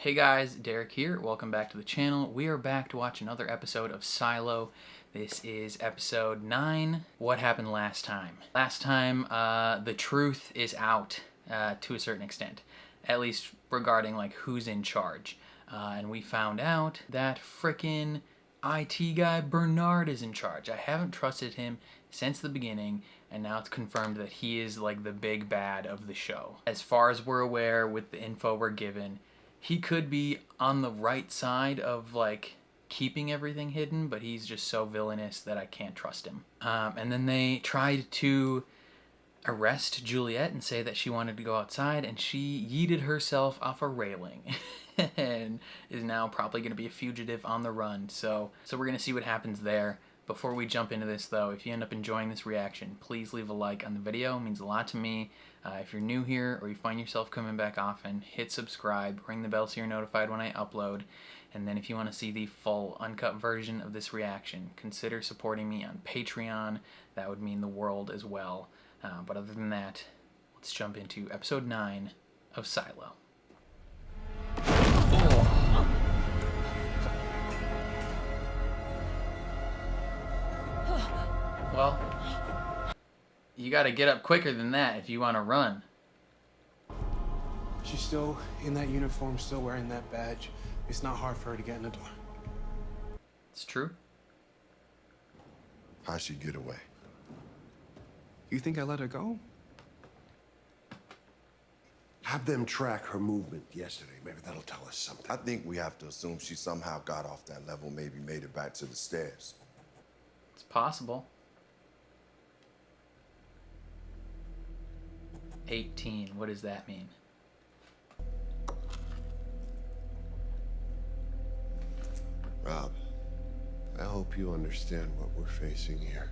Hey guys, Derek here. Welcome back to the channel. We are back to watch another episode of Silo. This is episode 9. What happened last time? Last time, the truth is out to a certain extent, at least regarding like who's in charge. And we found out that frickin' IT guy Bernard is in charge. I haven't trusted him since the beginning, and now it's confirmed that he is like the big bad of the show. As far as we're aware, with the info we're given, he could be on the right side of like keeping everything hidden, but he's just so villainous that I can't trust him. And then they tried to arrest Juliet and say that she wanted to go outside, and she yeeted herself off a railing and is now probably going to be a fugitive on the run. So we're going to see what happens there. Before we jump into this though, if you end up enjoying this reaction, please leave a like on the video. It means a lot to me. If you're new here or you find yourself coming back often, hit subscribe, ring the bell so you're notified when I upload. And then if you want to see the full uncut version of this reaction, consider supporting me on Patreon. That would mean the world as well. But other than that, let's jump into episode 9 of Silo. Well, you gotta get up quicker than that if you want to run. She's still in that uniform, still wearing that badge. It's not hard for her to get in the door. It's true. How'd she get away? You think I let her go? Have them track her movement yesterday. Maybe that'll tell us something. I think we have to assume she somehow got off that level, maybe made it back to the stairs. It's possible. 18. What does that mean? Rob, I hope you understand what we're facing here.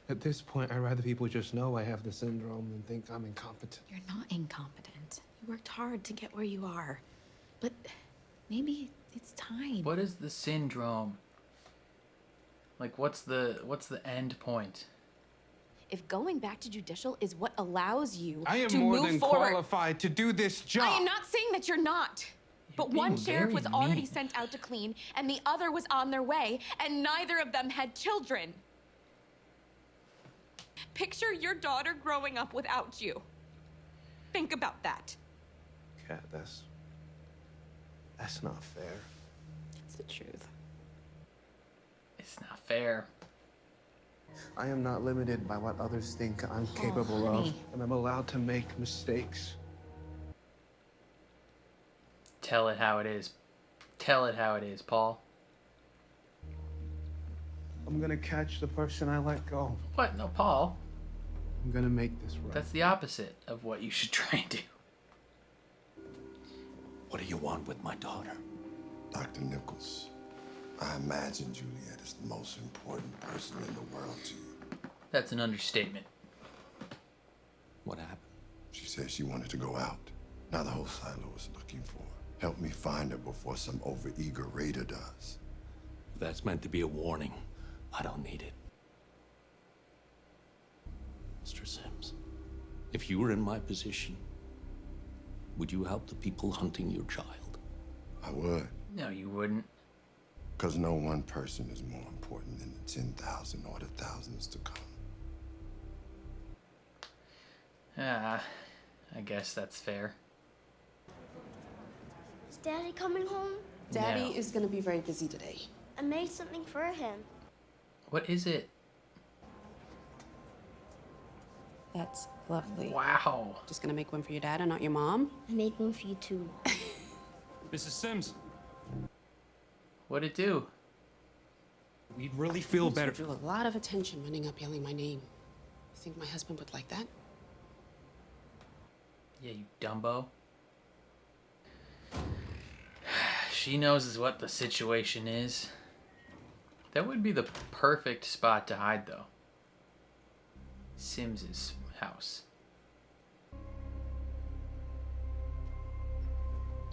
At this point, I'd rather people just know I have the syndrome than think I'm incompetent. You're not incompetent. You worked hard to get where you are. But maybe it's time. What is the syndrome? Like, what's the end point? If going back to judicial is what allows you I am to more move than forward, qualified to do this job. I am not saying that you're not. But being one sheriff very was already mean. sent out to clean, and the other was on their way, and neither of them had children. Picture your daughter growing up without you. Think about that. Kat, that's not fair. It's the truth. It's not fair. I am not limited by what others think I'm capable of, honey. and I'm allowed to make mistakes. Tell it how it is. Tell it how it is, Paul. I'm gonna catch the person I let go. What? No, Paul. I'm gonna make this right. That's the opposite of what you should try and do. What do you want with my daughter? Dr. Nichols, I imagine Juliet is the most important person in the world to you. That's an understatement. What happened? She said she wanted to go out. Now the whole silo is looking for her. Help me find her before some overeager raider does. If that's meant to be a warning, I don't need it. Mr. Sims, if you were in my position, would you help the people hunting your child? I would. No, you wouldn't. Because no one person is more important than the 10,000 or the thousands to come. Ah, I guess that's fair. Is Daddy coming home? Daddy No. is going to be very busy today. I made something for him. What is it? That's lovely. Wow. Just going to make one for your dad and not your mom? I made one for you too. Mrs. Sims, What'd it do? we'd really feel better. Drew a lot of attention running up yelling my name. You think my husband would like that? Yeah, you Dumbo. She knows what the situation is. That would be the perfect spot to hide, though. Sims's house.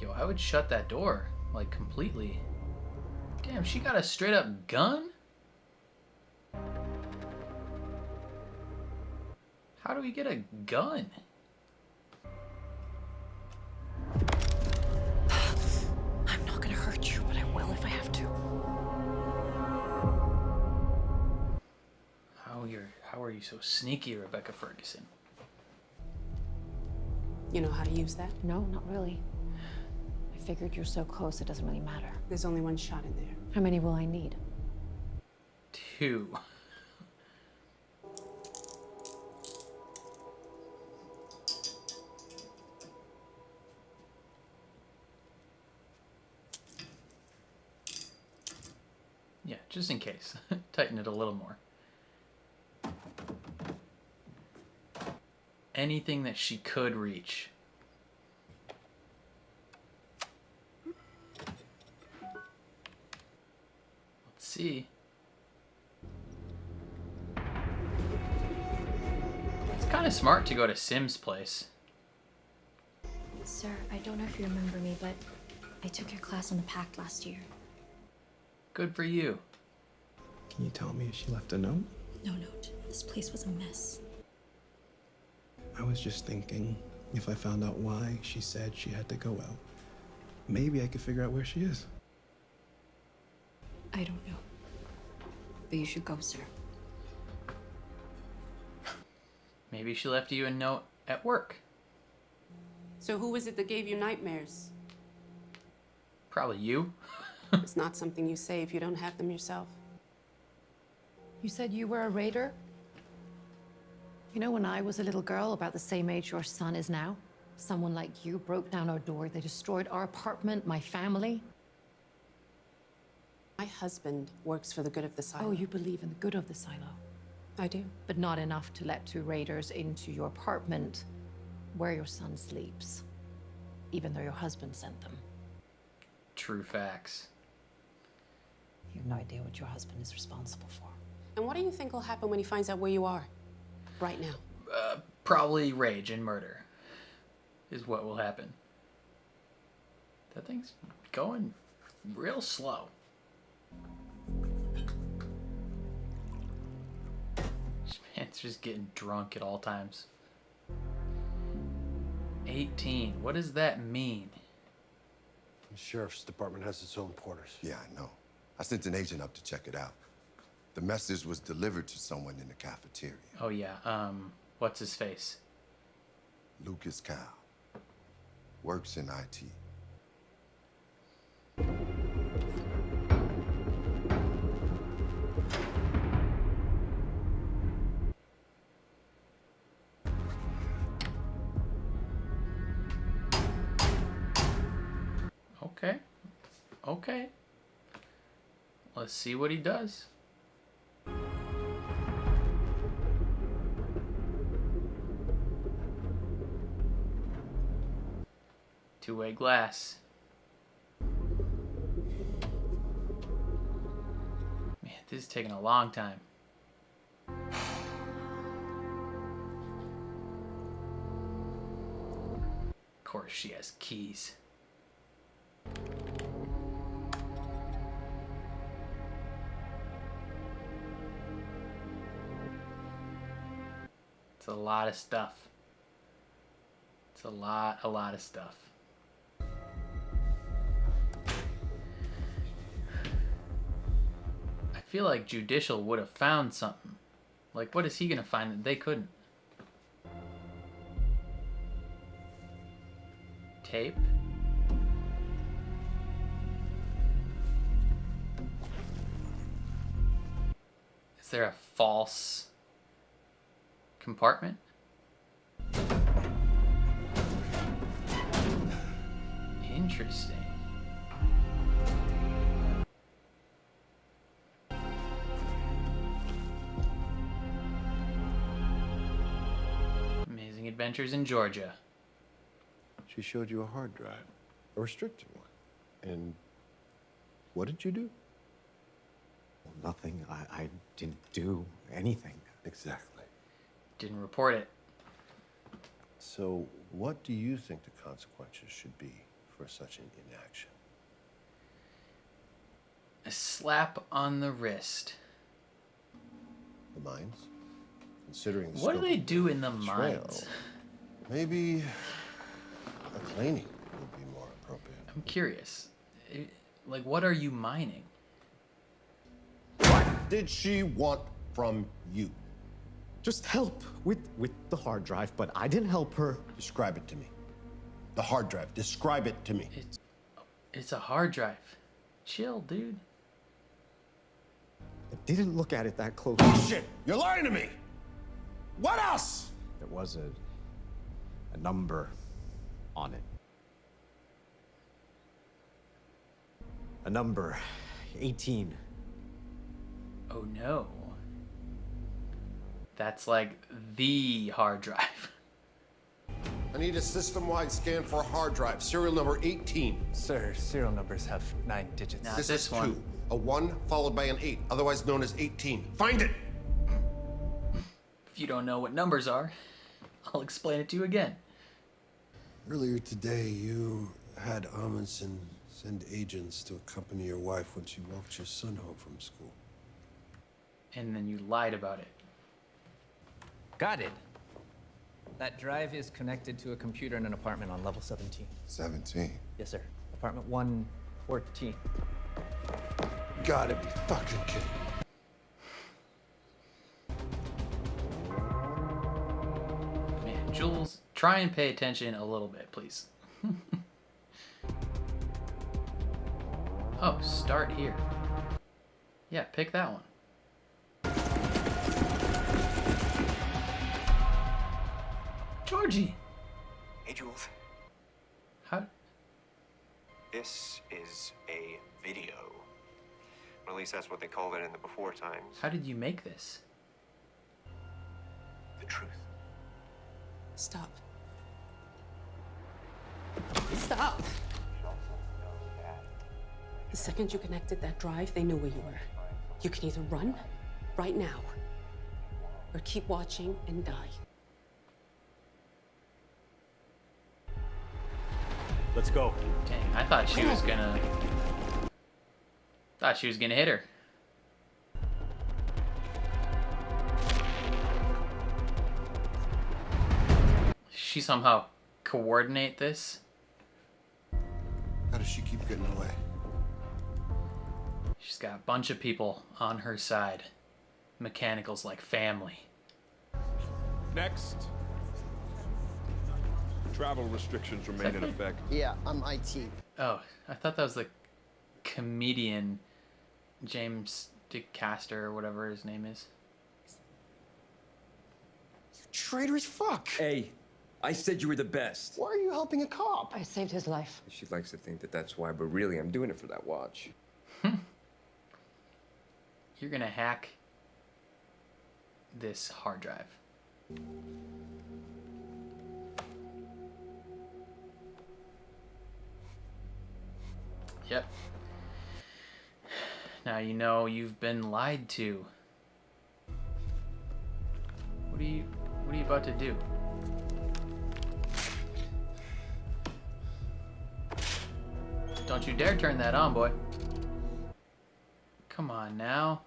Yo, I would shut that door, like, completely. Damn, she got a straight-up gun? How do we get a gun? are you so sneaky, Rebecca Ferguson? You know how to use that? No, not really. I figured you're so close it doesn't really matter. There's only one shot in there. How many will I need? 2. Yeah, just in case. Tighten it a little more. Anything that she could reach. Let's see. It's kind of smart to go to Sim's place. Sir, I don't know if you remember me, but I took your class on the Pact last year. Good for you. Can you tell me if she left a note? No note. This place was a mess. I was just thinking, if I found out why she said she had to go out, maybe I could figure out where she is. I don't know. But you should go, sir. Maybe she left you a note at work. So who was it that gave you nightmares? Probably you. It's not something you say if you don't have them yourself. You said you were a raider? You know, when I was a little girl, about the same age your son is now, someone like you broke down our door. They destroyed our apartment, my family. My husband works for the good of the silo. Oh, you believe in the good of the silo, I do. but not enough to let 2 raiders into your apartment where your son sleeps, even though your husband sent them. True facts. You have no idea what your husband is responsible for. And what do you think will happen when he finds out where you are? Right now. Probably rage and murder is what will happen. That thing's going real slow. This man's just getting drunk at all times. 18. What does that mean? The sheriff's department has its own porters. Yeah, I know. I sent an agent up to check it out. The message was delivered to someone in the cafeteria. Oh yeah, what's his face? Lucas Cow. Works in IT. Okay. Okay. Let's see what he does. Two-way glass. Man, this is taking a long time. Of course she has keys. It's a lot of stuff. It's a lot of stuff. I feel like Judicial would have found something. Like, what is he gonna find that they couldn't? Tape? Is there a false compartment? Interesting. Amazing Adventures in Georgia. She showed you a hard drive, a restricted one. And what did you do? Nothing. I didn't do anything. Exactly. Didn't report it. So, what do you think the consequences should be for such an inaction? A slap on the wrist. The mines? Considering the What do scope they of do in the trail, mines? maybe a cleaning would be more appropriate. I'm curious. Like, what are you mining? What did she want from you? just help with the hard drive, but I didn't help her. Describe it to me. The hard drive. Describe it to me. It's a hard drive. Chill, dude. I didn't look at it that close. Shit! You're lying to me! What else? There was a number on it. A number, 18. Oh no. That's like the hard drive. I need a system-wide scan for a hard drive. Serial number 18. Sir, serial numbers have 9 digits. Now This this is one. 2. A 1 followed by an 8, otherwise known as 18. Find it! If you don't know what numbers are, I'll explain it to you again. Earlier today, you had Amundsen send agents to accompany your wife when she walked your son home from school. And then you lied about it. Got it. That drive is connected to a computer in an apartment on level 17. 17? Yes, sir. Apartment 114. Gotta be fucking kidding. Man, Jules, try and pay attention a little bit, please. Oh, start here. Yeah, pick that one. Georgie! Hey, Jules. How? This is a video. Or at least that's what they called it in the before times. How did you make this? The truth. Stop. Stop! The second you connected that drive, they knew where you were. You can either run right now or keep watching and die. Let's go. Dang, I thought she was gonna... Thought she was gonna hit her. She somehow coordinate this? How does she keep getting away? She's got a bunch of people on her side. Mechanicals like family. Next. Travel restrictions remain in effect. Yeah, I'm IT. Oh, I thought that was the comedian James DeCaster or whatever his name is. Traitor as fuck. Hey, I said you were the best. Why are you helping a cop? I saved his life. She likes to think that that's why, but really, I'm doing it for that watch. You're gonna hack this hard drive. Yep. Now you know you've been lied to. What are you about to do? Don't you dare turn that on, boy. Come on now.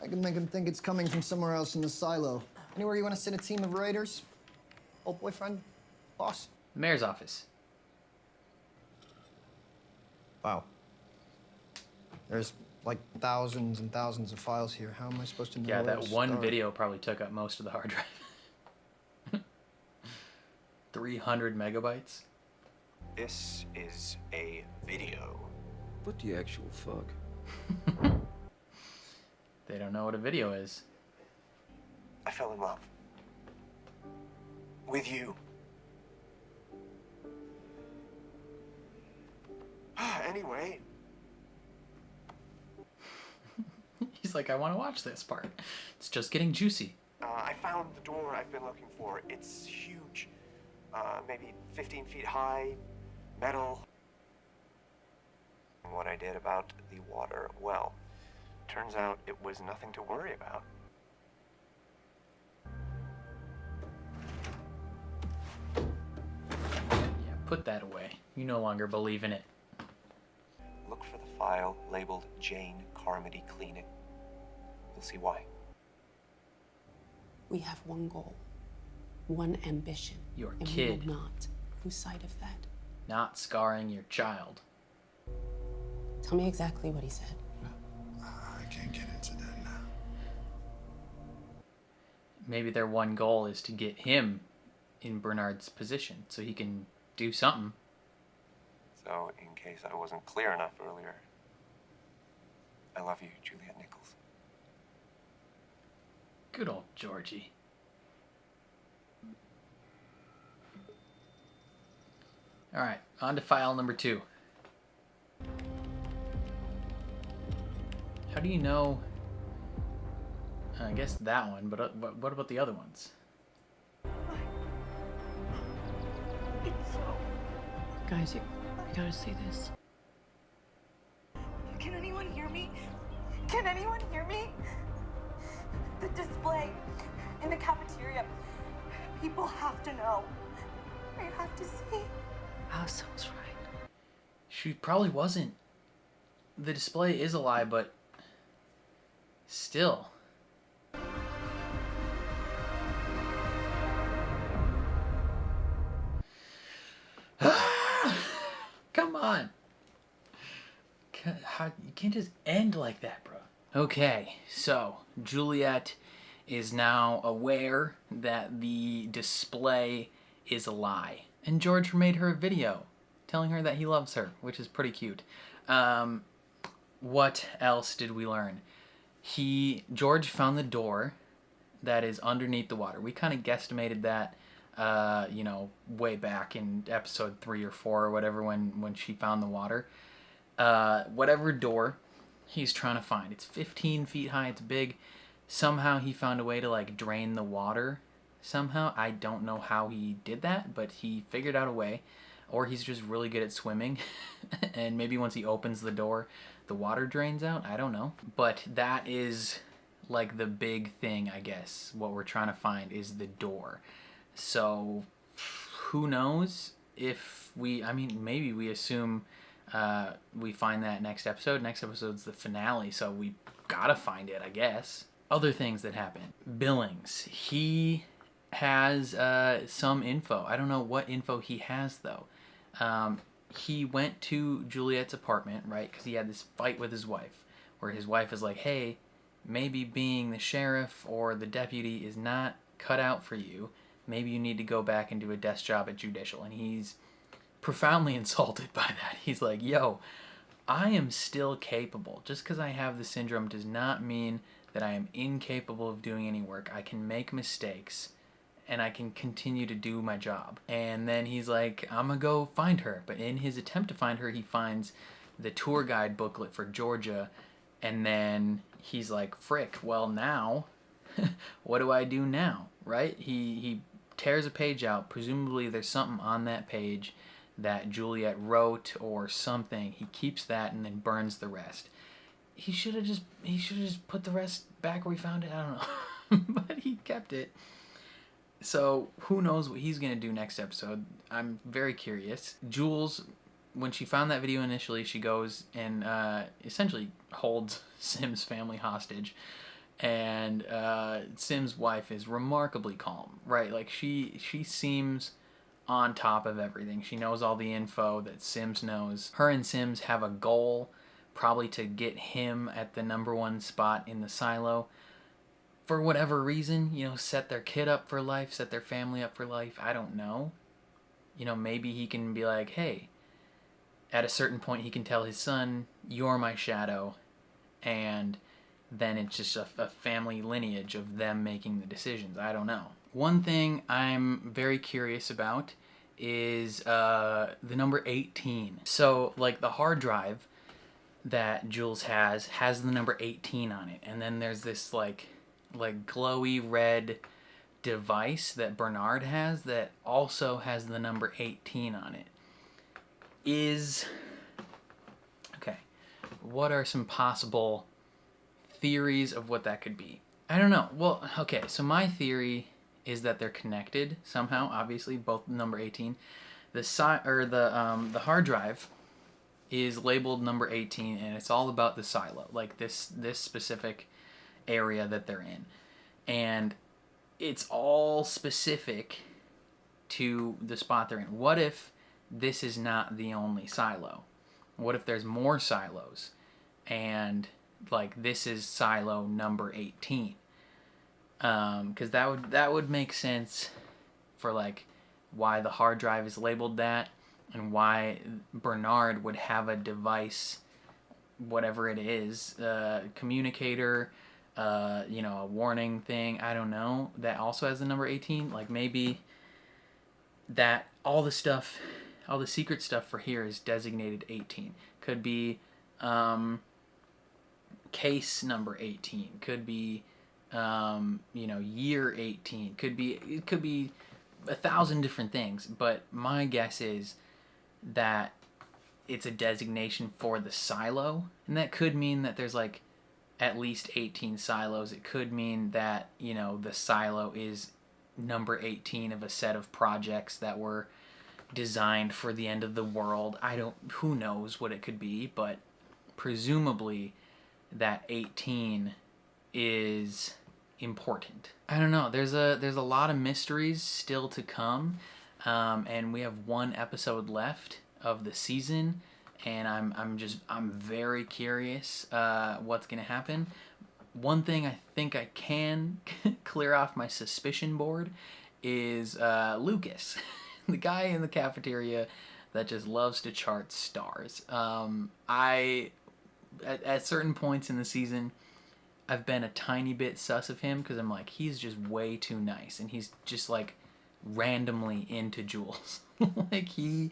I can make him think it's coming from somewhere else in the silo. Anywhere you want to send a team of raiders? Old boyfriend? Boss? The mayor's office. Wow. There's like thousands and thousands of files here. How am I supposed to know Yeah, where that to one start? video probably took up most of the hard drive. 300 megabytes. This is a video. What the actual fuck? They don't know what a video is. I fell in love. With you. Anyway. He's like, I want to watch this part. It's just getting juicy. I found the door I've been looking for. It's huge. Maybe 15 feet high, metal. And what I did about the water well. Turns out it was nothing to worry about. Yeah, put that away. You no longer believe in it. Look for the file labeled Jane Carmody Cleaning. You'll see why. We have one goal, one ambition. Your and kid. we will not lose sight of that. Not scarring your child. Tell me exactly what he said. I can't get into that now. maybe their one goal is to get him in Bernard's position so he can do something. So, in case I wasn't clear enough earlier, I love you, Juliet Nichols. Good old Georgie. All right, on to file number 2. How do you know? I guess that one, but what about the other ones? Guys, you gotta see this. Can anyone hear me? Can anyone hear me? The display in the cafeteria. People have to know. They have to see. Allison was right. She probably wasn't. The display is a lie, but still. Come on. You can't just end like that, bro. Okay, so Juliet is now aware that the display is a lie. And George made her a video telling her that he loves her, which is pretty cute. What else did we learn? George found the door that is underneath the water. We kind of guesstimated that, way back in episode 3 or 4 or whatever when she found the water. Whatever door he's trying to find. It's 15 feet high. It's big. Somehow he found a way to like drain the water. Somehow. I don't know how he did that, but he figured out a way. Or he's just really good at swimming. And maybe once he opens the door, the water drains out. I don't know. But that is like the big thing, I guess. What we're trying to find is the door. So who knows if maybe we assume we find that next episode. Next episode's the finale, so we gotta find it, I guess. Other things that happen. Billings. He has some info. I don't know what info he has, though. He went to Juliet's apartment, right? Because he had this fight with his wife, where his wife is like, hey, maybe being the sheriff or the deputy is not cut out for you. Maybe you need to go back and do a desk job at Judicial. And he's profoundly insulted by that. He's like, yo, I am still capable. Just because I have the syndrome does not mean that I am incapable of doing any work. I can make mistakes and I can continue to do my job. And then he's like, I'm gonna go find her. But in his attempt to find her, he finds the tour guide booklet for Georgia. And then he's like, frick, well now, what do I do now, right? He tears a page out. Presumably there's something on that page that Juliet wrote or something. He keeps that and then burns the rest. He should have just put the rest back where he found it. I don't know. But he kept it. So who knows what he's going to do next episode. I'm very curious. Jules, when she found that video initially, she goes and essentially holds Sim's family hostage. And Sim's wife is remarkably calm, right? Like she seems on top of everything. She knows all the info that Sims knows. Her and Sims have a goal, probably to get him at the #1 spot in the silo. For whatever reason, set their kid up for life, set their family up for life. I don't know. Maybe he can be like, hey, at a certain point he can tell his son, you're my shadow, and then it's just a family lineage of them making the decisions. I don't know. One thing I'm very curious about is the number 18. So, like, the hard drive that Jules has the number 18 on it. And then there's this, like glowy red device that Bernard has that also has the number 18 on it. Okay, what are some possible theories of what that could be? I don't know. Well, okay, so my theory is that they're connected somehow, obviously, both number 18. The hard drive is labeled number 18, and it's all about the silo, like this specific area that they're in. And it's all specific to the spot they're in. What if this is not the only silo? What if there's more silos? And, like, this is silo number 18. Because that would make sense for like why the hard drive is labeled that, and why Bernard would have a device, whatever it is, communicator, you know, a warning thing, I don't know, that also has the number 18. Like maybe that all the secret stuff for here is designated 18. Could be case number 18. Could be you know, year 18. It could be 1,000 different things. But my guess is that it's a designation for the silo, and that could mean that there's like at least 18 silos. It could mean that, you know, the silo is number 18 of a set of projects that were designed for the end of the world. Who knows what it could be, but presumably that 18 is important. I don't know. There's a lot of mysteries still to come, and we have one episode left of the season, and I'm very curious what's gonna happen. One thing I think I can clear off my suspicion board is Lucas, the guy in the cafeteria that just loves to chart stars. At certain points in the season, I've been a tiny bit sus of him because I'm like, he's just way too nice, and he's just like randomly into Jules. Like he's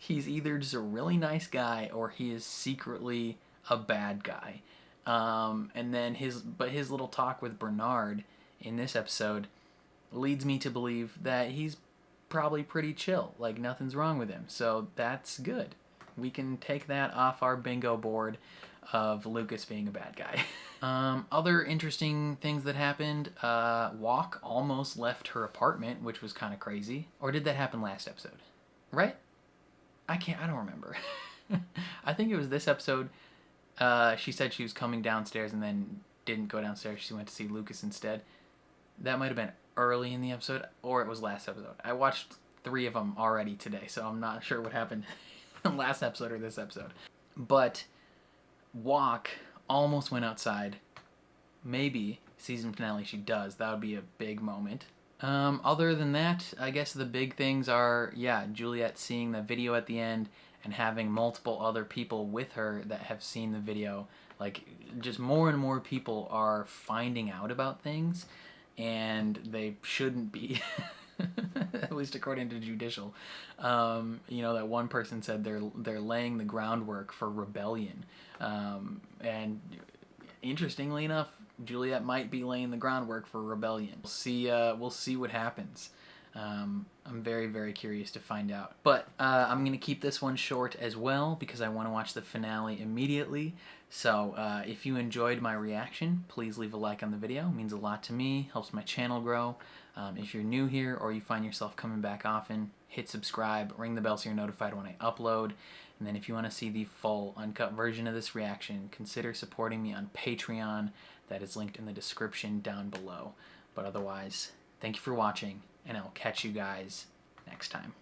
either just a really nice guy or he is secretly a bad guy. And then his little talk with Bernard in this episode leads me to believe that he's probably pretty chill, like nothing's wrong with him. So that's good. We can take that off our bingo board of Lucas being a bad guy. Other interesting things that happened, Walk almost left her apartment, which was kind of crazy. Or did that happen last episode? Right? I don't remember. I think it was this episode. She said she was coming downstairs and then didn't go downstairs. She went to see Lucas instead. That might have been early in the episode, or it was last episode. I watched 3 of them already today, so I'm not sure what happened last episode or this episode. But Walk almost went outside. Maybe season finale she does. That would be a big moment. Other than that, I guess the big things are, yeah, Juliet seeing the video at the end and having multiple other people with her that have seen the video. Like, just more and more people are finding out about things, and they shouldn't be. At least according to Judicial. You know, that one person said they're laying the groundwork for rebellion. And interestingly enough, Juliet might be laying the groundwork for rebellion. We'll see what happens. I'm very, very curious to find out. But I'm going to keep this one short as well because I want to watch the finale immediately. So if you enjoyed my reaction, please leave a like on the video. It means a lot to me, helps my channel grow. If you're new here or you find yourself coming back often, hit subscribe, ring the bell so you're notified when I upload. And then if you want to see the full uncut version of this reaction, consider supporting me on Patreon. That is linked in the description down below. But otherwise, thank you for watching, and I'll catch you guys next time.